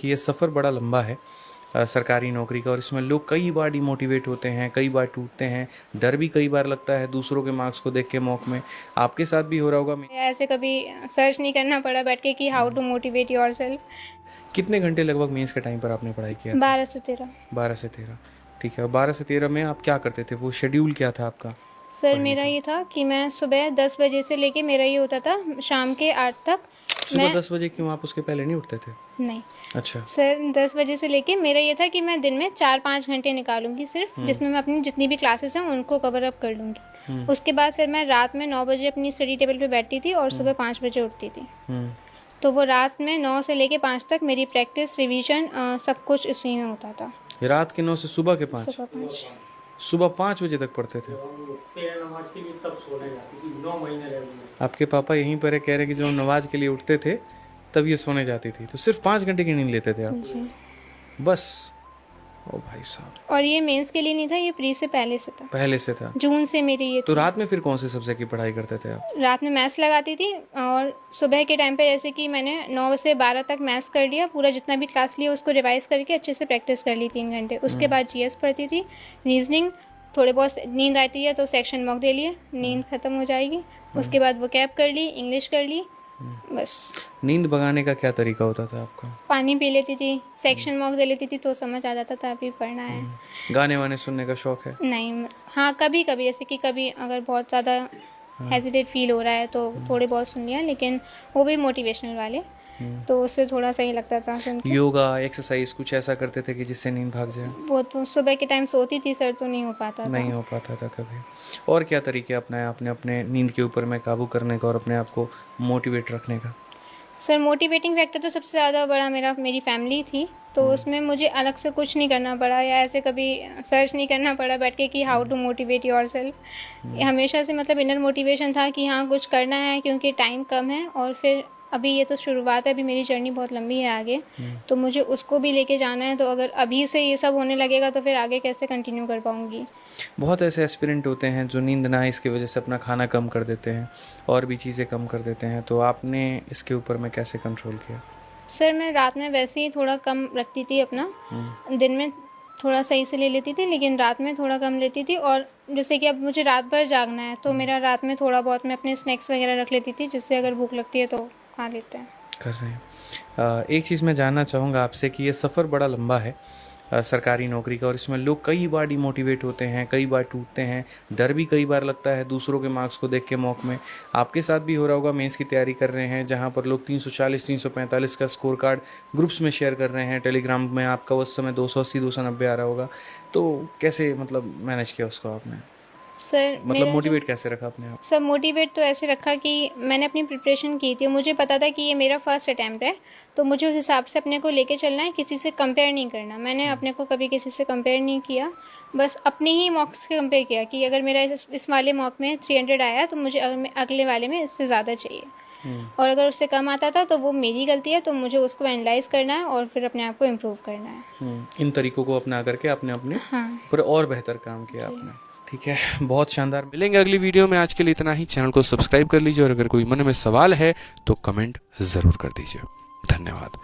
कि ये सफ़र बड़ा लंबा है सरकारी नौकरी का, और इसमें लोग कई बार डिमोटिवेट होते हैं, कई बार टूटते हैं, डर भी कई बार लगता है दूसरों के मार्क्स को देख के मॉक में। आपके साथ भी हो रहा होगा। ऐसे कभी सर्च नहीं करना पड़ा बैठ के कि हाउ टू मोटिवेट योरसेल्फ। कितने घंटे लगभग मेंस के टाइम पर आपने पढ़ाई किया? 12 से 13। 12 से 13, ठीक है। और 12 से 13 में आप क्या करते थे? वो शेड्यूल क्या था आपका? सर मेरा ये था कि मैं सुबह 10 बजे से लेके मेरा ये होता था शाम के 8 तक। सुबह 10 बजे? क्यों, आप उसके पहले नहीं उठते थे? नहीं अच्छा सर, 10 बजे से लेके मेरा ये था कि मैं दिन में 4-5 घंटे निकालूंगी सिर्फ, जिसमें मैं अपनी जितनी भी क्लासेस हैं उनको कवर अप कर लूँगी। उसके बाद फिर मैं रात में 9 बजे अपनी स्टडी टेबल पे बैठती थी और सुबह 5 बजे उठती थी। तो वो रात में 9 से लेके 5 तक मेरी प्रैक्टिस, रिवीजन, सब कुछ इसी में होता था। रात के 9 से सुबह के 5? सुबह 5। सुबह 5 बजे तक पढ़ते थे? आपके पापा यहीं पर है, कह रहे कि जब हम नमाज के लिए उठते थे तब ये सोने जाती थी, तो सिर्फ 5 घंटे की नींद लेते थे आप? बस। ओ भाई साहब। और ये मेंस के लिए नहीं था, ये प्री से पहले से था। पहले से था? जून से मेरी ये तो रात में फिर कौन से सब्जेक्ट की पढ़ाई करते थे आप? रात में मैथ्स लगाती थी, और सुबह के टाइम पे जैसे कि मैंने 9 से 12 तक मैथ्स कर लिया, पूरा जितना भी क्लास लिया उसको रिवाइज करके अच्छे से प्रैक्टिस कर ली 3 घंटे। उसके बाद जीएस पढ़ती थी, रीजनिंग, थोड़े बहुत नींद आती है तो सेक्शन मॉक दे लिए, नींद खत्म हो जाएगी। उसके बाद वो कैप कर ली, इंग्लिश कर ली, बस। नींद भगाने का क्या तरीका होता था आपका? पानी पी लेती थी, सेक्शन मॉक दे लेती थी तो समझ आ जाता था अभी पढ़ना है। गाने वाने सुनने का शौक है? नहीं, हाँ कभी कभी, जैसे कि कभी अगर बहुत ज़्यादा हेजिटेट फील हो रहा है तो थोड़े बहुत सुन लिया, लेकिन वो भी मोटिवेशनल वाले, तो उससे थोड़ा सही लगता था सुन के। योगा, एक्सरसाइज कुछ ऐसा करते थे कि जिससे नींद भाग जाए? वो तो सुबह के टाइम सोती थी सर, तो नहीं हो पाता था। नहीं हो पाता था कभी। और क्या तरीके अपनाए आपने अपने नींद के ऊपर में काबू करने का और अपने आप को मोटिवेट रखने का? सर मोटिवेटिंग फैक्टर तो सबसे ज़्यादा बड़ा मेरी फैमिली थी, तो उसमें मुझे अलग से कुछ नहीं करना पड़ा, या ऐसे कभी सर्च नहीं करना पड़ा बैठ के कि हाउ टू मोटिवेट योरसेल्फ। हमेशा से मतलब इनर मोटिवेशन था कि हाँ कुछ करना है, क्योंकि टाइम कम है, और फिर अभी ये तो शुरुआत है, अभी मेरी जर्नी बहुत लंबी है आगे, तो मुझे उसको भी लेके जाना है। तो अगर अभी से ये सब होने लगेगा तो फिर आगे कैसे कंटिन्यू कर पाऊँगी। बहुत ऐसे एस्पिरेंट होते हैं जो नींद ना आए इसकी वजह से अपना खाना कम कर देते हैं और भी चीज़ें कम कर देते हैं, तो आपने इसके ऊपर में कैसे कंट्रोल किया? सर मैं रात में वैसे ही थोड़ा कम रखती थी अपना, दिन में थोड़ा सही से ले लेती थी, लेकिन रात में थोड़ा कम लेती थी। और जैसे कि अब मुझे रात भर जागना है तो मेरा रात में थोड़ा बहुत मैं अपने स्नैक्स वगैरह रख लेती थी, जिससे अगर भूख लगती है तो खा लेते हैं। कर रहे हैं। एक चीज़ मैं जानना चाहूँगा आपसे कि ये सफ़र बड़ा लंबा है सरकारी नौकरी का, और इसमें लोग कई बार डिमोटिवेट होते हैं, कई बार टूटते हैं, डर भी कई बार लगता है दूसरों के मार्क्स को देख के मॉक में। आपके साथ भी हो रहा होगा, मेंस की तैयारी कर रहे हैं जहाँ पर लोग 340 345 का स्कोर कार्ड ग्रुप्स में शेयर कर रहे हैं, टेलीग्राम में आपका उस समय 280 290 आ रहा होगा, तो कैसे मतलब मैनेज किया उसको आपने? सर मतलब मोटिवेट कैसे रखा अपने आप? सब मोटिवेट तो ऐसे रखा कि मैंने अपनी प्रिपरेशन की थी, मुझे पता था कि ये मेरा फर्स्ट अटैम्प्ट है, तो मुझे उस हिसाब से अपने को लेके चलना है, किसी से कंपेयर नहीं करना। मैंने अपने को कभी किसी से कंपेयर नहीं किया, बस अपने ही मॉक्स से कंपेयर किया कि अगर मेरा इस वाले मॉक में 300 आया तो मुझे अगले वाले में इससे ज़्यादा चाहिए, और अगर उससे कम आता था तो वो मेरी गलती है, तो मुझे उसको एनालाइज करना है और फिर अपने आप को इम्प्रूव करना है। इन तरीकों को अपना करके आपने अपने पर और बेहतर काम किया आपने। ठीक है, बहुत शानदार। मिलेंगे अगली वीडियो में, आज के लिए इतना ही। चैनल को सब्सक्राइब कर लीजिए और अगर कोई मन में सवाल है तो कमेंट ज़रूर कर दीजिए। धन्यवाद।